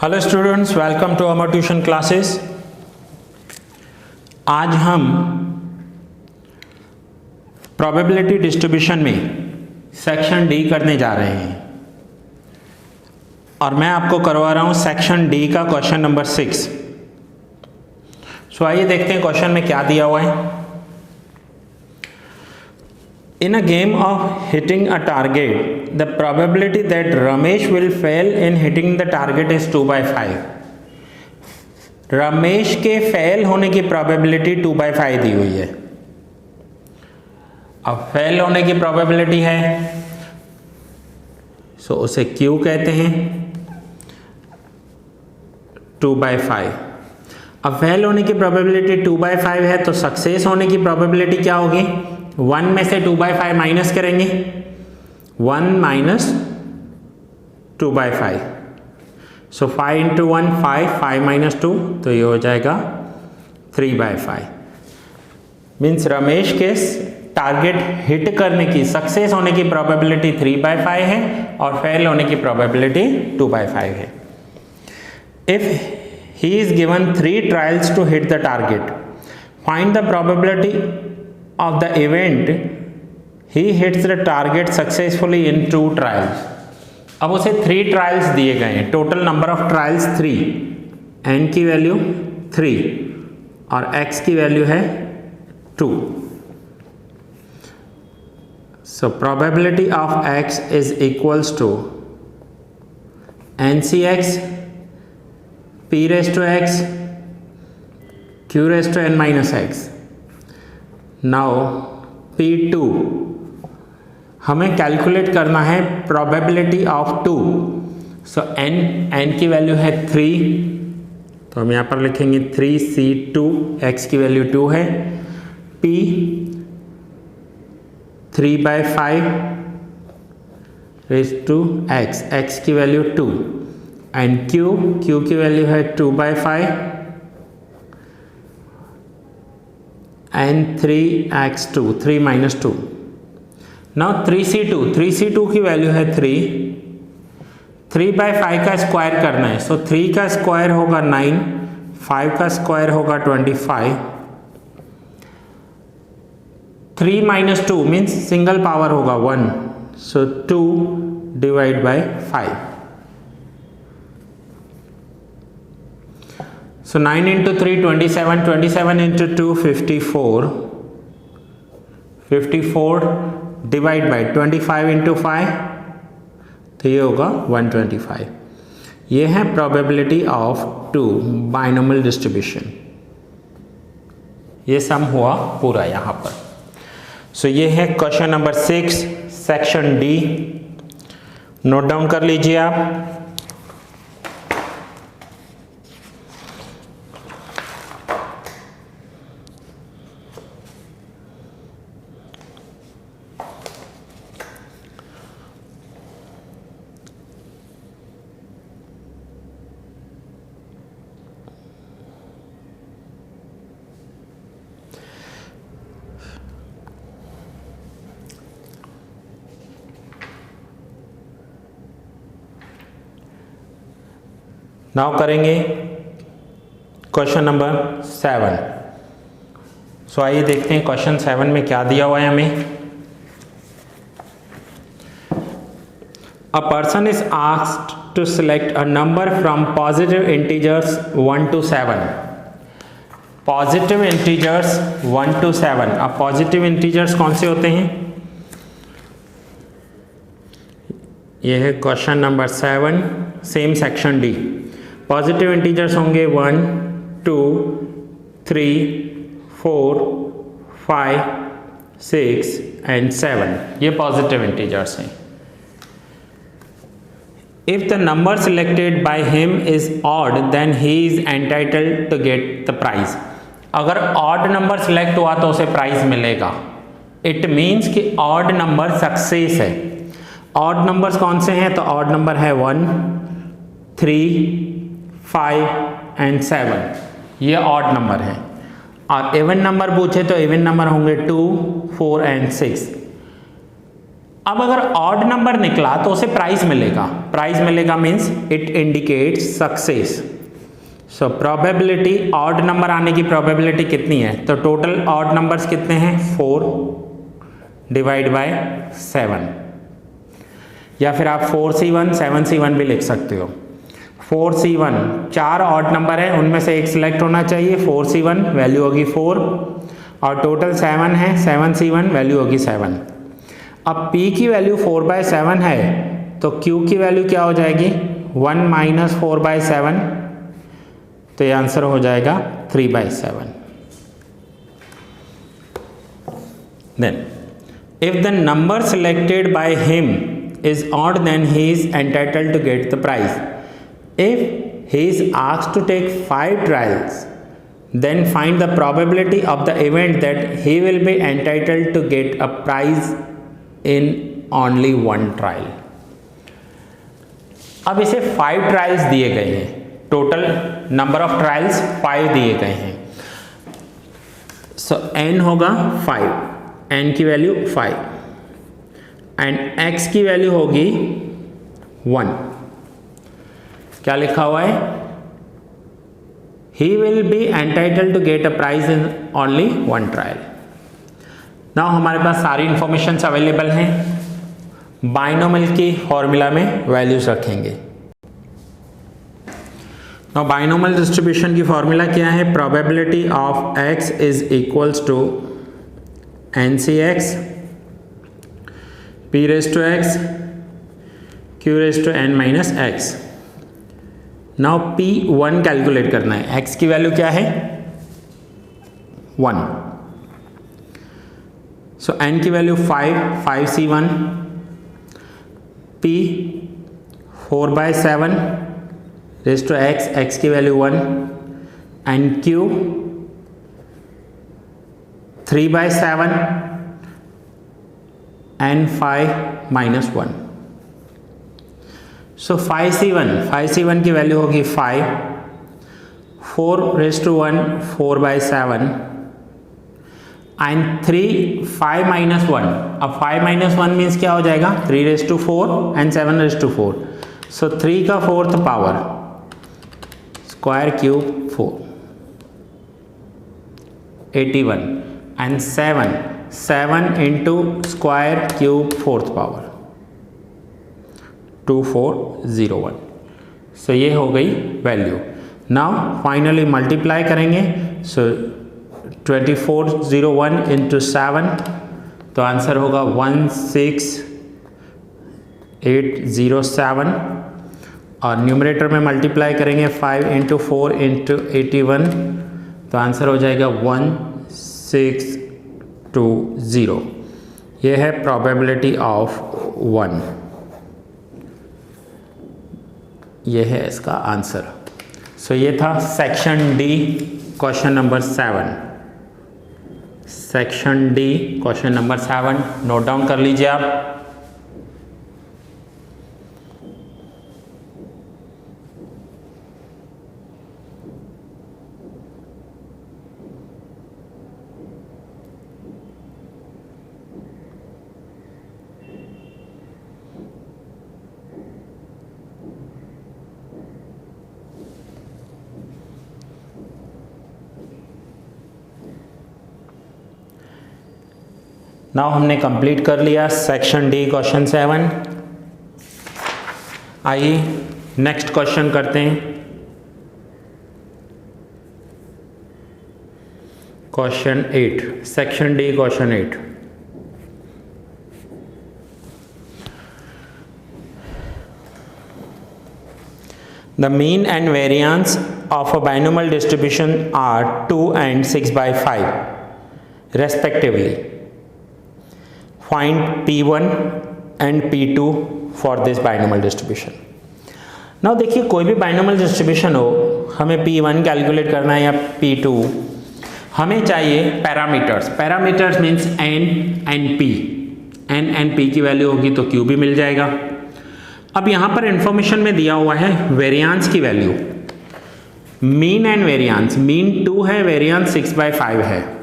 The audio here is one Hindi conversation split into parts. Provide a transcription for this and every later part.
Hello students, welcome to our tuition classes. आज हम प्रोबेबिलिटी डिस्ट्रीब्यूशन में सेक्शन डी करने जा रहे हैं और मैं आपको करवा रहा हूं सेक्शन डी का क्वेश्चन नंबर 6। आइए देखते हैं क्वेश्चन में क्या दिया हुआ है। In a game of hitting a target, the probability that Ramesh will fail in hitting the target is 2/5. Ramesh के फेल होने की प्रोबेबिलिटी 2/5 दी हुई है। अब फेल होने की प्रोबेबिलिटी है सो उसे Q कहते हैं 2/5। अब फेल होने की प्रोबेबिलिटी 2/5 है तो सक्सेस होने की प्रोबेबिलिटी क्या होगी? 1 में से 2/5 माइनस करेंगे, 1 माइनस 2/5, सो 5 इंटू 1 5, 5 माइनस 2 तो ये हो जाएगा 3/5। मीन्स रमेश के टारगेट हिट करने की, सक्सेस होने की प्रोबेबिलिटी 3/5 है और फेल होने की प्रोबेबिलिटी 2/5 है। If he is given 3 trials to hit the target, find the probability of the event he hits the target successfully in 2 trials। अब उसे 3 ट्रायल्स दिए गए हैं, total number of trials 3, n की वैल्यू 3 और x की वैल्यू है 2। So probability of x is equals to NCx p raise to x q raise to n minus x। Now P2 हमें कैलकुलेट करना है प्रोबेबिलिटी ऑफ 2। सो n की वैल्यू है 3 तो हम यहाँ पर लिखेंगे 3c2, x की वैल्यू 2 है, P 3/5 रेज़ टू x की वैल्यू 2 एंड q की वैल्यू है 2/5 and 3x2, 3 minus 2। now 3c2 की वैल्यू है 3, 3/5 का स्क्वायर करना है, सो 3 का स्क्वायर होगा 9, 5 का स्क्वायर होगा 25, 3 minus 2 मीन्स सिंगल पावर होगा 1, सो 2 divide by 5। So 9 into 3 27, 27 into 2 54, 54 divide by 25 into 5 तो ये होगा 125। ये है प्रोबेबिलिटी ऑफ 2 बाइनोमियल डिस्ट्रीब्यूशन। ये सम हुआ पूरा यहाँ पर। सो ये है question number 6 section D. Note down कर लीजिए आप। नाउ करेंगे क्वेश्चन नंबर 7। सो आइए देखते हैं क्वेश्चन 7 में क्या दिया हुआ है हमें। A person is asked to select a number from positive integers 1 to 7। Positive integers 1 to 7। अब पॉजिटिव इंटीजर्स कौन से होते हैं? यह है question number 7, same section D. Positive integers होंगे 1, 2, 3, 4, 5, 6 एंड 7। ये पॉजिटिव इंटीजर्स हैं। If the number selected by him is odd then he is entitled to get the prize. अगर ऑड नंबर सिलेक्ट हुआ तो उसे प्राइज मिलेगा। इट मीन्स कि ऑड नंबर सक्सेस है। ऑड नंबर्स कौन से हैं? तो ऑड नंबर है 1, 3, 5 एंड 7, ये ऑड नंबर है। और इवन नंबर पूछे तो इवन नंबर होंगे 2, 4 एंड 6। अब अगर ऑड नंबर निकला तो उसे प्राइस मिलेगा, प्राइस मिलेगा means it indicates success. So probability, odd number आने की प्रोबेबिलिटी कितनी है, तो टोटल ऑड नंबर्स कितने हैं 4 डिवाइड बाय 7, या फिर आप 4C1 7C1 भी लिख सकते हो। 4C1 4 ऑड नंबर है, उनमें से एक सिलेक्ट होना चाहिए, 4C1 वैल्यू होगी 4, और टोटल 7 है, 7C1 वैल्यू होगी 7। अब P की वैल्यू 4/7 है तो Q की वैल्यू क्या हो जाएगी 1 माइनस 4/7, तो ये आंसर हो जाएगा 3/7। Then if the number selected by him is odd, then he is entitled to get the prize. If he is asked to take 5 trials, then find the probability of the event that he will be entitled to get a prize in only 1 trial. अब इसे 5 ट्रायल्स दिए गए हैं, टोटल नंबर ऑफ ट्रायल्स 5 दिए गए हैं। सो n होगा 5, n की वैल्यू 5 एंड x की वैल्यू होगी 1। क्या लिखा हुआ है, he will be entitled to get a prize in only 1 trial। Now हमारे पास सारी इंफॉर्मेशन अवेलेबल हैं, बाइनोमियल की फॉर्मूला में वैल्यूज रखेंगे। नाउ बाइनोमियल डिस्ट्रीब्यूशन की फॉर्मूला क्या है, probability of x is equals to NCx p raised to x q raised to n minus x। Now p1 calculate करना है, x की वैल्यू क्या है 1, सो n की value 5C1, p 4/7 raised to x, x की value 1 and q 3/7 and 5 minus 1। So 5C1 की वैल्यू होगी 5, 4 raised to 1 4/7 एंड 5 minus 1। अब 5 minus 1 मीन्स क्या हो जाएगा 3 raised to 4 and 7 raised to 4। सो 3 का 4th power square cube 4 81 and 7 into square cube 4th power 2401। सो ये हो गई वैल्यू। नाउ फाइनली मल्टीप्लाई करेंगे, सो 2401 इंटू 7, तो आंसर होगा 16807, और न्यूमरेटर में मल्टीप्लाई करेंगे 5 इंटू 4 इंटू 81, तो आंसर हो जाएगा 1620। ये है प्रोबेबिलिटी ऑफ 1, ये है इसका आंसर। सो ये था section D question number 7। Section D question number 7 note down कर लीजिए आप। नाउ हमने कंप्लीट कर लिया सेक्शन डी क्वेश्चन 7। आइए नेक्स्ट क्वेश्चन करते हैं। Question 8, section D question 8। The mean and variance of a binomial distribution are 2 and 6/5 respectively. Find P1 and P2 for this binomial distribution. Now देखिए कोई भी binomial distribution हो, हमें P1 कैलकुलेट करना है या P2, हमें चाहिए parameters. Parameters means N and P। N and P की वैल्यू होगी तो Q भी मिल जाएगा। अब यहाँ पर इंफॉर्मेशन में दिया हुआ है वेरियांस की value, mean and variance. Mean 2 है, वेरियांस 6/5 है।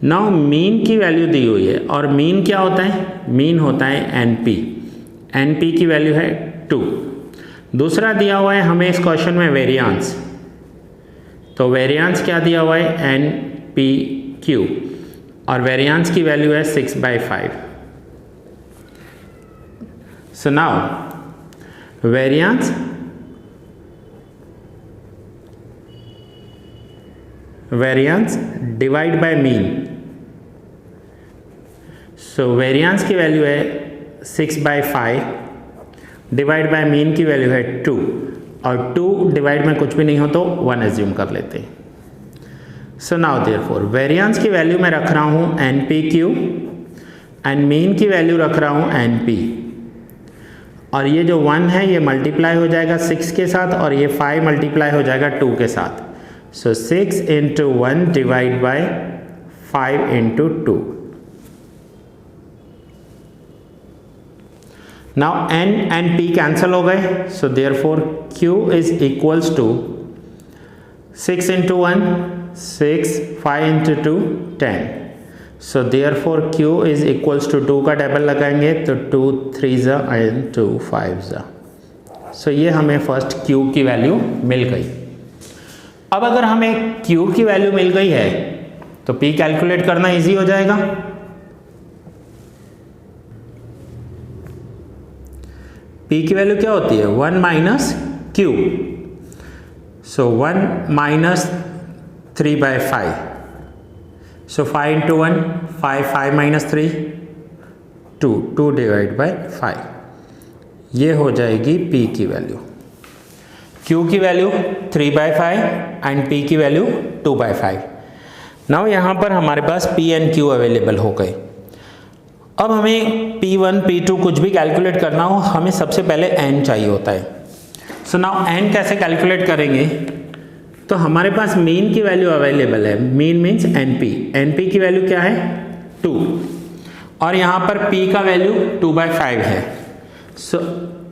नाउ मीन की वैल्यू दी हुई है और मीन क्या होता है, मीन होता है NP, NP की वैल्यू है 2। दूसरा दिया हुआ है हमें इस क्वेश्चन में वेरिएंस, तो वेरिएंस क्या दिया हुआ है NPQ और वेरिएंस की वैल्यू है 6/5। So now variance divide by mean, so variance की वैल्यू है 6/5 डिवाइड बाय मीन की वैल्यू है 2 और 2 डिवाइड में कुछ भी नहीं हो तो 1 एज्यूम कर लेते हैं। सो नाउ देयरफॉर वेरिएंस की वैल्यू मैं रख रहा हूँ NPQ एंड मीन की वैल्यू रख रहा हूँ NP, और ये जो 1 है ये मल्टीप्लाई हो जाएगा 6 के साथ और ये 5 मल्टीप्लाई हो जाएगा 2 के साथ। So 6 × 1 divide by 5 × 2। Now N and P cancel हो गए, so therefore Q is equals to 6 × 1 6, 5 × 2 10। So therefore Q is equals to 2 का टेबल लगाएंगे तो 2 3 एंड 2 5। सो ये हमें फर्स्ट Q की वैल्यू मिल गई। अब अगर हमें Q की वैल्यू मिल गई है तो P कैलकुलेट करना इजी हो जाएगा। P की वैल्यू क्या होती है 1 - Q, so 1 - 3/5, so 5 × 1 5, 5 - 3 2, 2 divide by 5, ये हो जाएगी P की वैल्यू। Q की वैल्यू 3/5 एंड P की वैल्यू 2/5। नाउ यहाँ पर हमारे पास P एंड Q अवेलेबल हो गए। अब हमें P1 P2 कुछ भी कैलकुलेट करना हो, हमें सबसे पहले N चाहिए होता है। सो नाउ N कैसे कैलकुलेट करेंगे, तो हमारे पास मीन की वैल्यू अवेलेबल है, मीन मीन्स NP, NP की वैल्यू क्या है 2 और यहाँ पर P का वैल्यू 2/5 है। सो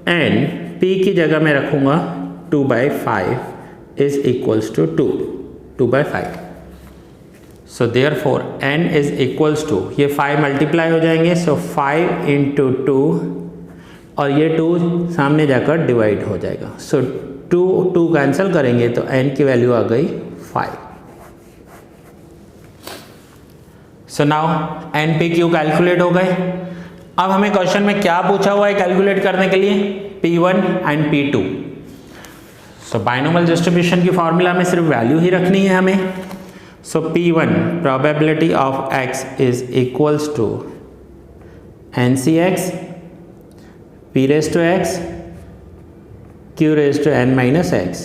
N P की जगह मैं रखूँगा 2/5 is equals to 2/5। So therefore N is equals to, ये 5 मल्टीप्लाई हो जाएंगे, सो 5 × 2 और ये 2 सामने जाकर डिवाइड हो जाएगा। सो 2 कैंसिल करेंगे तो N की वैल्यू आ गई 5। सो नाउ NPQ कैलकुलेट हो गए। अब हमें क्वेश्चन में क्या पूछा हुआ है कैलकुलेट करने के लिए, P1 and P2। So binomial distribution की फॉर्मूला में सिर्फ वैल्यू ही रखनी है हमें। So P1 probability of X is equals to NCX P⁻x Q⁻n−x।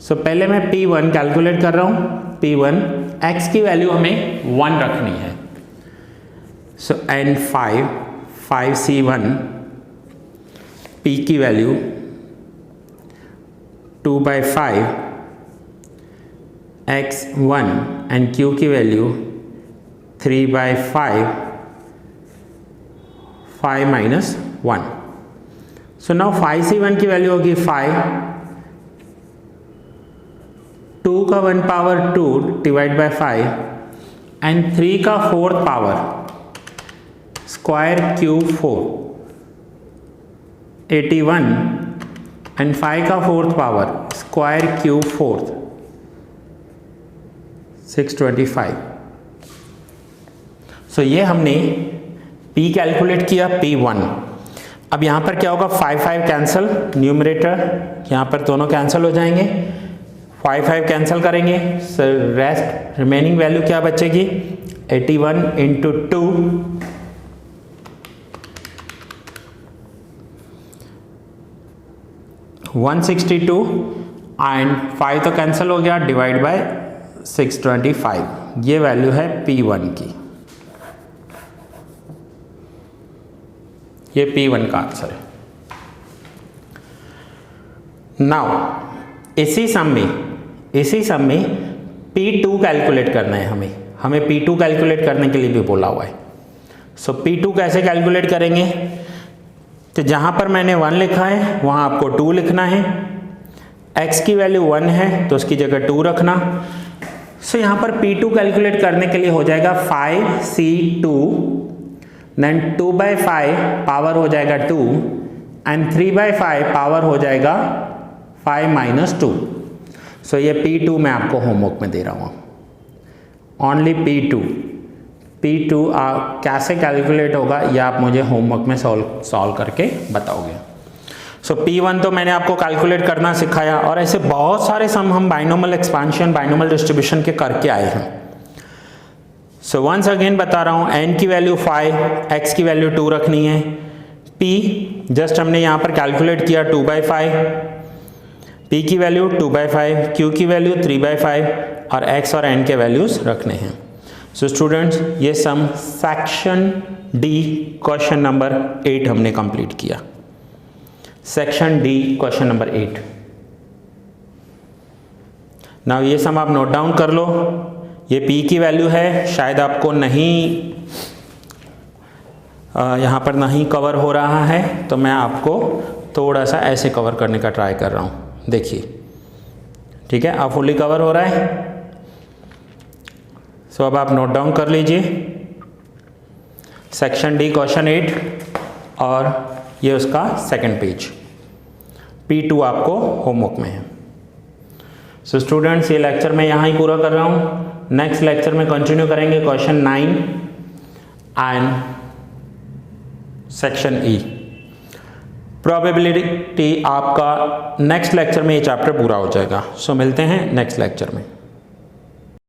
So पहले मैं P1 कैलकुलेट कर रहा हूँ। P1 X की वैल्यू हमें 1 रखनी है, सो N5 5C1 P की वैल्यू 2/5 X1 एंड Q की वैल्यू 3/5 5 - 1। सो नाउ 5C1 की वैल्यू होगी 5, 2 का 1 पावर 2 डिवाइड बाय 5 एंड 3 का 4th power square cube 4 81 and 5 का 4th पावर स्क्वायर क्यूब 4 625। सो ये हमने P कैलकुलेट किया P1। अब यहाँ पर क्या होगा 5 5 कैंसिल, न्यूमरेटर यहाँ पर दोनों कैंसिल हो जाएंगे, 5 5 कैंसिल करेंगे, सर रेस्ट रिमेनिंग वैल्यू क्या बचेगी 81 × 2 162 एंड 5 तो कैंसिल हो गया डिवाइड बाय 625। ये वैल्यू है P1 की, ये P1 का आंसर है। नाउ इसी सम में P2 कैलकुलेट करना है हमें P2 कैलकुलेट करने के लिए भी बोला हुआ है। सो P2 कैसे कैलकुलेट करेंगे, तो जहां पर मैंने 1 लिखा है वहां आपको 2 लिखना है। x की वैल्यू 1 है तो उसकी जगह 2 रखना, सो यहाँ पर P2 कैलकुलेट करने के लिए हो जाएगा 5C2 देन 2/5 पावर हो जाएगा 2 एंड 3/5 पावर हो जाएगा 5 - 2। सो ये P2 मैं आपको होमवर्क में दे रहा हूँ, ओनली P2 कैसे कैलकुलेट होगा ये आप मुझे होमवर्क में सॉल्व करके बताओगे। सो P1 तो मैंने आपको कैलकुलेट करना सिखाया, और ऐसे बहुत सारे सम हम बाइनोमियल एक्सपांशन, बाइनोमियल डिस्ट्रीब्यूशन के करके आए हैं। सो वंस अगेन बता रहा हूँ, n की वैल्यू 5, x की वैल्यू 2 रखनी है। P जस्ट हमने यहाँ पर कैलकुलेट किया 2/5, P की वैल्यू 2/5, Q की वैल्यू 3/5 और x और n के वैल्यूज रखने हैं। सो स्टूडेंट्स, ये सम सेक्शन D क्वेश्चन नंबर 8 हमने कंप्लीट किया। Section D question number 8। Now ये सम आप नोट डाउन कर लो। ये P की वैल्यू है, शायद आपको नहीं यहाँ पर नहीं कवर हो रहा है, तो मैं आपको थोड़ा सा ऐसे कवर करने का ट्राई कर रहा हूँ। देखिए, ठीक है, अब फुली कवर हो रहा है। सो अब आप नोट डाउन कर लीजिए सेक्शन D क्वेश्चन 8, और ये उसका सेकंड पेज। P2 आपको होमवर्क में है। सो स्टूडेंट्स, ये लेक्चर मैं यहाँ ही पूरा कर रहा हूँ। नेक्स्ट लेक्चर में कंटिन्यू करेंगे question 9 and section E। Probability आपका नेक्स्ट लेक्चर में ये चैप्टर पूरा हो जाएगा। सो मिलते हैं नेक्स्ट लेक्चर में।